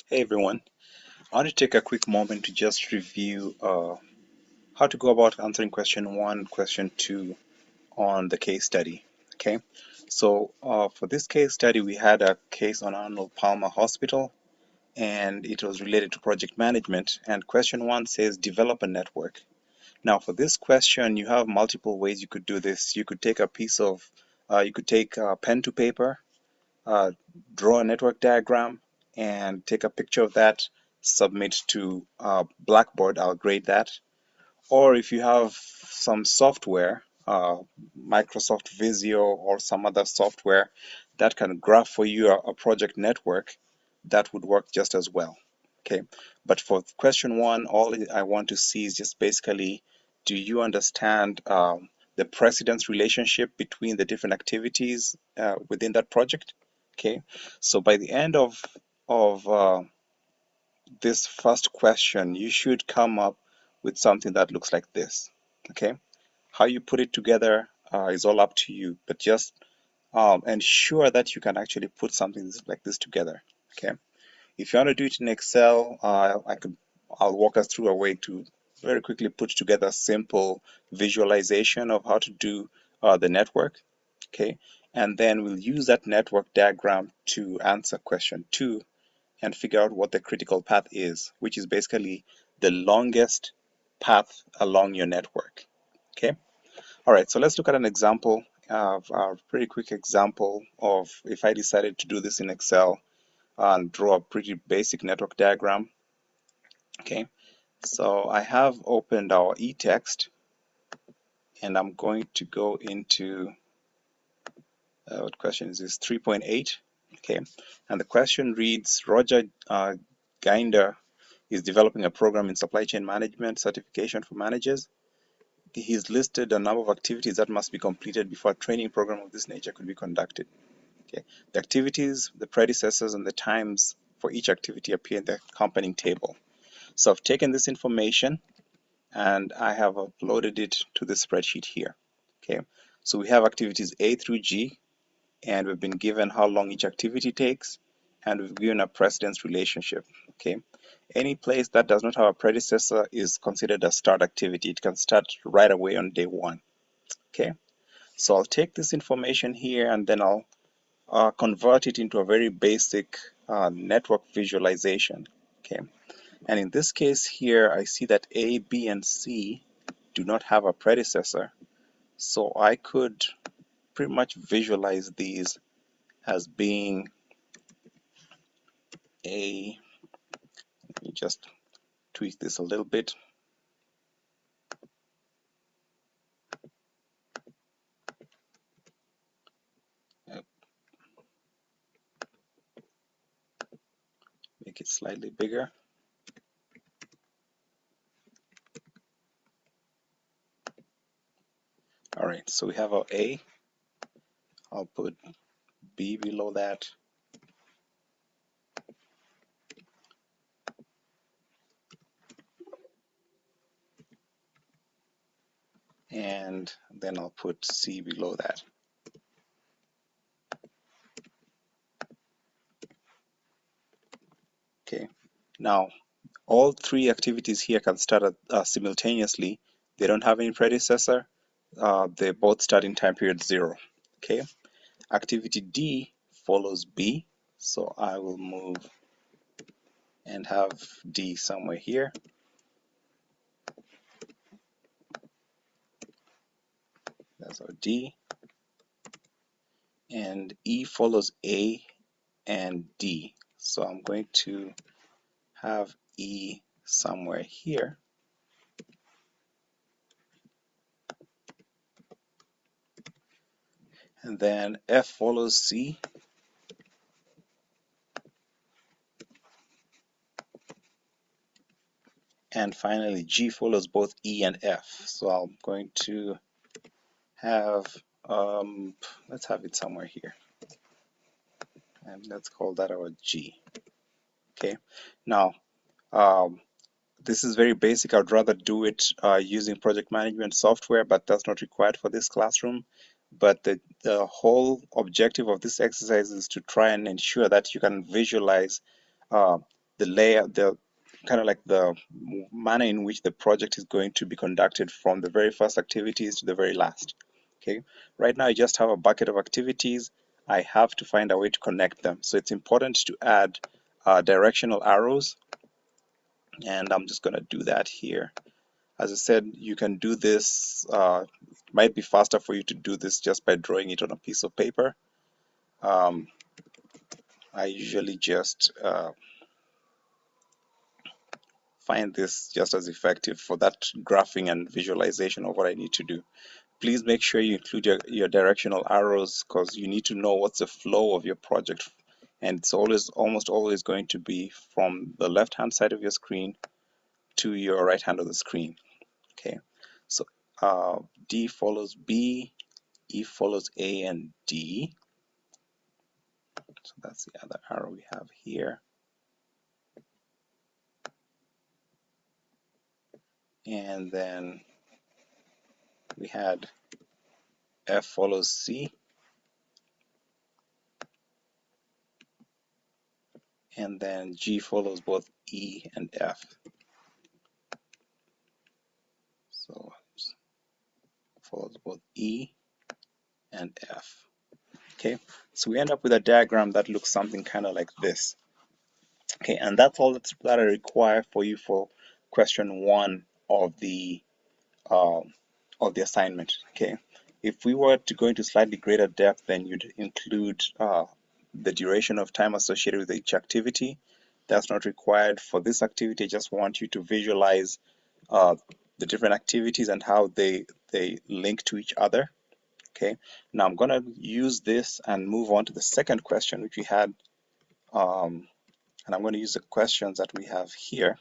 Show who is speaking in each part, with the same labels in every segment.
Speaker 1: Hey everyone, I want to take a quick moment to just review how to go about answering question one, question two on the case study. Okay, so for this case study, we had a case on Arnold Palmer Hospital and it was related to project management. And question one says develop a network. Now, for this question, you have multiple ways you could do this. You could take a piece of, you could take pen to paper, uh, draw a network diagram and take a picture of that, submit to Blackboard, I'll grade that. Or if you have some software, Microsoft Visio or some other software that can graph for you a project network, that would work just as well. Okay, but for question one, all I want to see is just basically, do you understand the precedence relationship between the different activities within that project? Okay, so by the end of this first question, you should come up with something that looks like this. Okay, how you put it together is all up to you, but just ensure that you can actually put something like this together. Okay, if you want to do it in Excel, I'll walk us through a way to very quickly put together a simple visualization of how to do the network. Okay, and then we'll use that network diagram to answer question two and figure out what the critical path is, which is basically the longest path along your network. Okay, all right, so let's look at an example, a pretty quick example of if I decided to do this in Excel and draw a pretty basic network diagram. Okay, so I have opened our eText and I'm going to go into what question is this, 3.8. Okay, and the question reads, Roger Ginder is developing a program in supply chain management certification for managers. He's listed a number of activities that must be completed before a training program of this nature could be conducted. Okay, the activities, the predecessors, and the times for each activity appear in the accompanying table. So I've taken this information and I have uploaded it to the spreadsheet here. Okay, so we have activities A through G, and we've been given how long each activity takes, and we've given a precedence relationship. Okay, any place that does not have a predecessor is considered a start activity. It can start right away on day one. Okay, so I'll take this information here and then I'll convert it into a very basic network visualization. Okay, and in this case here, I see that A, B, and C do not have a predecessor, so I could pretty much visualize these as being a, let me just tweak this a little bit. Make it slightly bigger. All right, so we have our A. I'll put B below that. And then I'll put C below that. Okay, now all three activities here can start simultaneously. They don't have any predecessor. They both start in time period 0. Okay, activity D follows B, so I will move and have D somewhere here. That's our D. And E follows A and D. So I'm going to have E somewhere here. And then F follows C. And finally, G follows both E and F. So I'm going to have, let's have it somewhere here. And let's call that our G. Okay, now this is very basic. I'd rather do it using project management software, but that's not required for this classroom. But the whole objective of this exercise is to try and ensure that you can visualize the layout, the kind of like the manner in which the project is going to be conducted from the very first activities to the very last. Okay, right now I just have a bucket of activities. I have to find a way to connect them. So it's important to add directional arrows, and I'm just going to do that here. As I said, you can do this, it might be faster for you to do this just by drawing it on a piece of paper. I usually just find this just as effective for that graphing and visualization of what I need to do. Please make sure you include your directional arrows, because you need to know what's the flow of your project. And it's almost always going to be from the left hand side of your screen to your right hand of the screen. Okay, so D follows B, E follows A and D. So that's the other arrow we have here. And then we had F follows C, and then G follows both E and F. So follows both E and F. Okay, so we end up with a diagram that looks something kind of like this. Okay, and that's all that I require for you for question 1 of the assignment. Okay, if we were to go into slightly greater depth, then you'd include the duration of time associated with each activity. That's not required for this activity. I just want you to visualize the different activities and how they link to each other. Okay, now I'm going to use this and move on to the second question which we had, and I'm going to use the questions that we have here.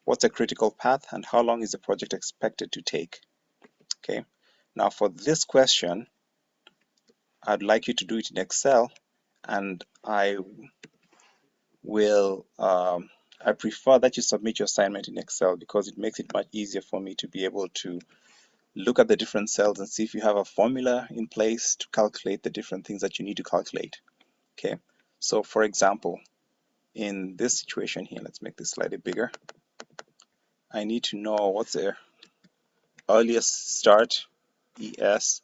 Speaker 1: What's a critical path and how long is the project expected to take? Okay, now for this question, I'd like you to do it in Excel, and I prefer that you submit your assignment in Excel because it makes it much easier for me to be able to look at the different cells and see if you have a formula in place to calculate the different things that you need to calculate. Okay, so for example, in this situation here, let's make this slightly bigger. I need to know what's the earliest start, ES,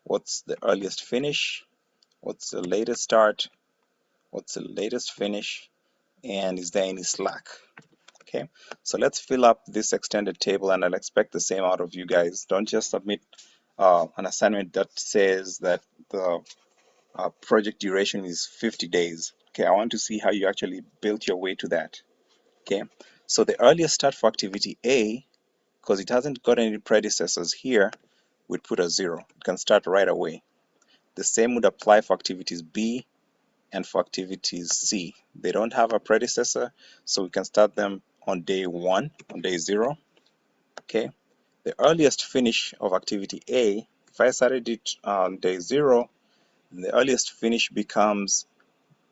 Speaker 1: what's the earliest finish, what's the latest start, what's the latest finish, and is there any slack? Okay, so let's fill up this extended table, and I'll expect the same out of you guys. Don't just submit an assignment that says that the project duration is 50 days. Okay, I want to see how you actually built your way to that. Okay, so the earliest start for activity A, because it hasn't got any predecessors here, we'd put a 0. It can start right away. The same would apply for activities B and for activities C. They don't have a predecessor, so we can start them on day 1, on day 0. Okay, the earliest finish of activity A, if I started it on day 0, the earliest finish becomes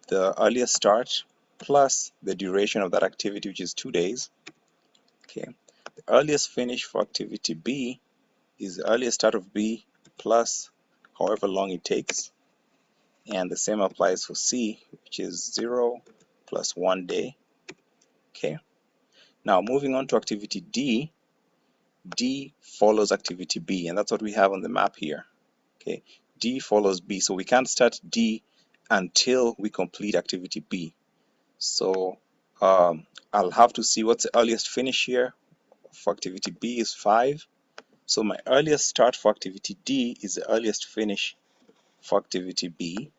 Speaker 1: the earliest start plus the duration of that activity, which is 2 days. Okay, the earliest finish for activity B is the earliest start of B plus however long it takes, and the same applies for C, which is 0 plus 1 day. Okay, now moving on to activity D. D follows activity B, and that's what we have on the map here. Okay, D follows B, so we can't start D until we complete activity B. So I'll have to see what's the earliest finish here. For activity B is 5. So my earliest start for activity D is the earliest finish for activity B.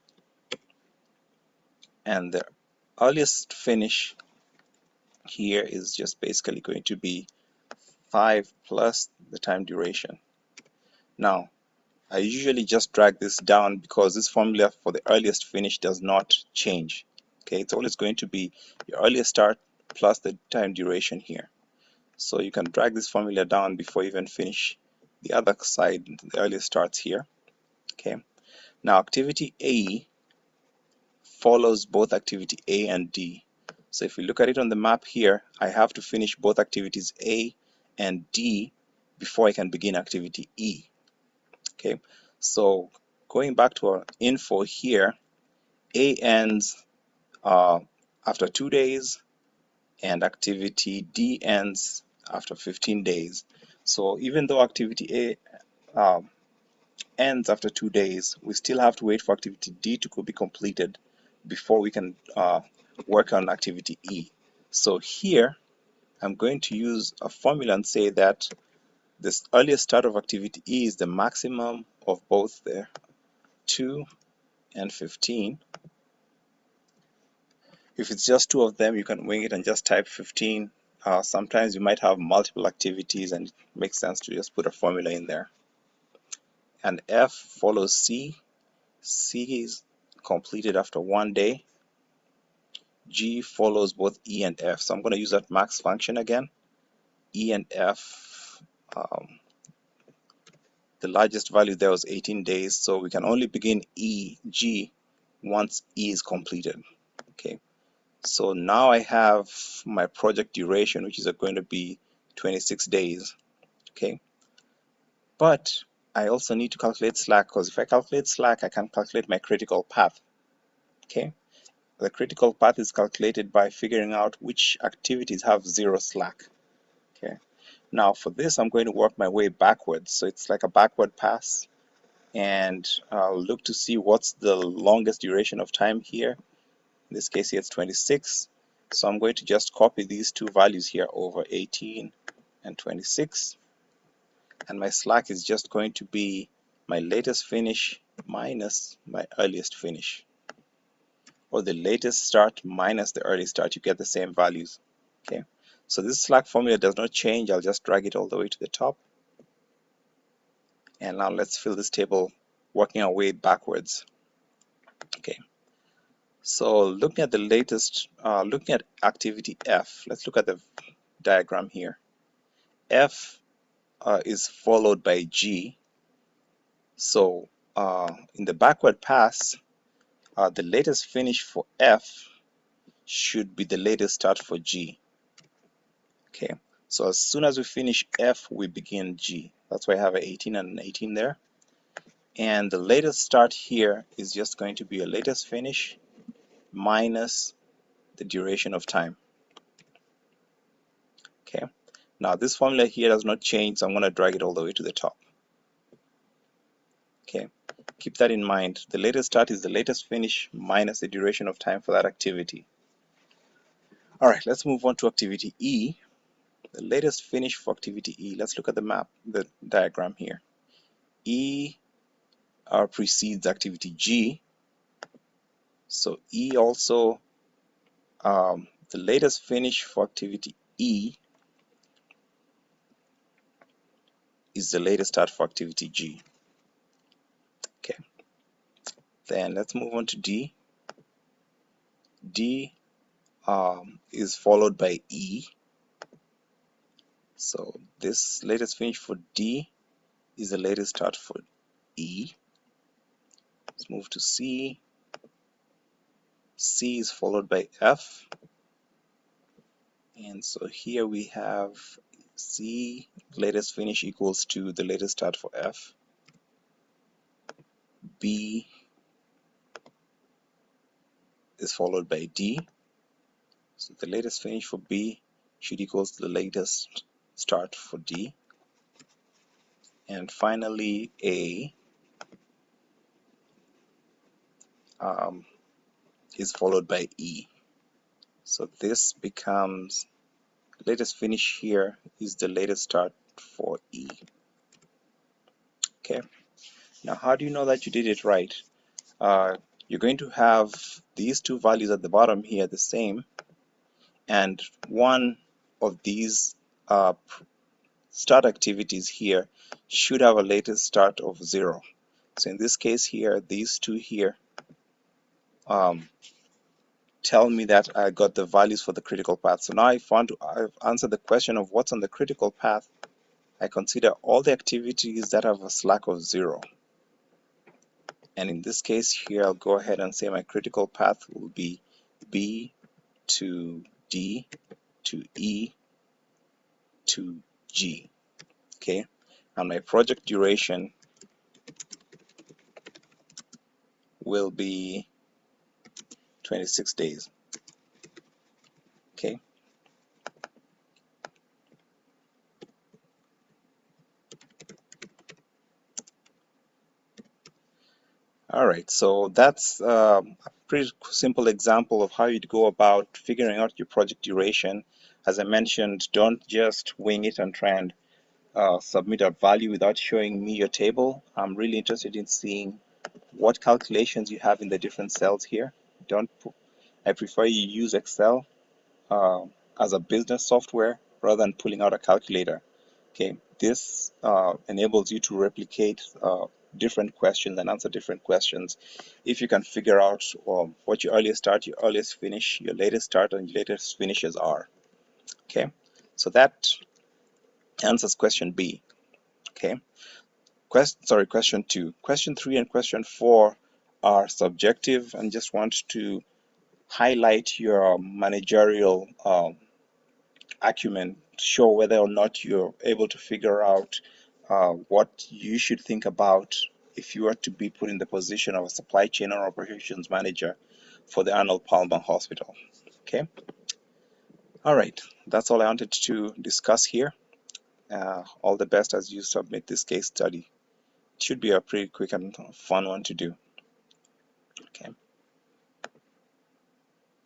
Speaker 1: And the earliest finish here is just basically going to be 5 plus the time duration. Now, I usually just drag this down because this formula for the earliest finish does not change. Okay, it's always going to be your earliest start plus the time duration here. So you can drag this formula down before you even finish the other side, the earliest starts here. Okay, now activity A follows both activity A and D. So if we look at it on the map here, I have to finish both activities A and D before I can begin activity E. Okay, so going back to our info here, A ends after 2 days, and activity D ends after 15 days. So even though activity A ends after 2 days, we still have to wait for activity D to be completed before we can work on activity E. So here I'm going to use a formula and say that this earliest start of activity E is the maximum of both the 2 and 15. If it's just two of them, you can wing it and just type 15. Sometimes you might have multiple activities and it makes sense to just put a formula in there. And F follows C. C is completed after 1 day. G follows both E and F. So I'm going to use that max function again. E and F, the largest value there was 18 days. So we can only begin G once E is completed. Okay. So now I have my project duration, which is going to be 26 days. Okay. But I also need to calculate slack, because if I calculate slack, I can calculate my critical path. Okay. The critical path is calculated by figuring out which activities have 0 slack. Okay. Now for this, I'm going to work my way backwards. So it's like a backward pass, and I'll look to see what's the longest duration of time here. In this case here, it's 26. So I'm going to just copy these two values here over 18 and 26. And my slack is just going to be my latest finish minus my earliest finish, or the latest start minus the early start. You get the same values. Okay, so this slack formula does not change. I'll just drag it all the way to the top. And now let's fill this table working our way backwards. Okay, so looking at the latest, looking at activity F, let's look at the diagram here. F is followed by G. So in the backward pass, the latest finish for F should be the latest start for G. Okay, so as soon as we finish F, we begin G. That's why I have an 18 and an 18 there. And the latest start here is just going to be a latest finish minus the duration of time. Okay, now this formula here does not change, so I'm going to drag it all the way to the top. Okay, keep that in mind. The latest start is the latest finish minus the duration of time for that activity. All right, let's move on to activity E. The latest finish for activity E. Let's look at the map, the diagram here. E precedes activity G. So E also, the latest finish for activity E is the latest start for activity G. Okay, then let's move on to D. D is followed by E. So this latest finish for D is the latest start for E. Let's move to C. C is followed by F. And so here we have C latest finish equals to the latest start for F. B is followed by D. So the latest finish for B should equals the latest start for D. And finally, A is followed by E. So this becomes, latest finish here is the latest start for E. Okay, now how do you know that you did it right? You're going to have these two values at the bottom here the same, and one of these start activities here should have a latest start of 0. So in this case here, these two here tell me that I got the values for the critical path. So now I've answered the question of what's on the critical path. I consider all the activities that have a slack of 0. And in this case here, I'll go ahead and say my critical path will be B to D to E to G. Okay, and my project duration will be 26 days. Okay, All right, so that's a pretty simple example of how you'd go about figuring out your project duration. As I mentioned, don't just wing it and try and submit a value without showing me your table. I'm really interested in seeing what calculations you have in the different cells here. Don't I prefer you use Excel uh, as a business software rather than pulling out a calculator. Okay, this enables you to replicate different questions and answer different questions. If you can figure out what your earliest start, your earliest finish, your latest start, and your latest finishes are. Okay, so that answers question B. Okay, question 2. Question 3 and question 4 are subjective and just want to highlight your managerial acumen, show whether or not you're able to figure out what you should think about if you were to be put in the position of a supply chain or operations manager for the Arnold Palmer Hospital. Okay. All right. That's all I wanted to discuss here. All the best as you submit this case study. It should be a pretty quick and fun one to do. Okay.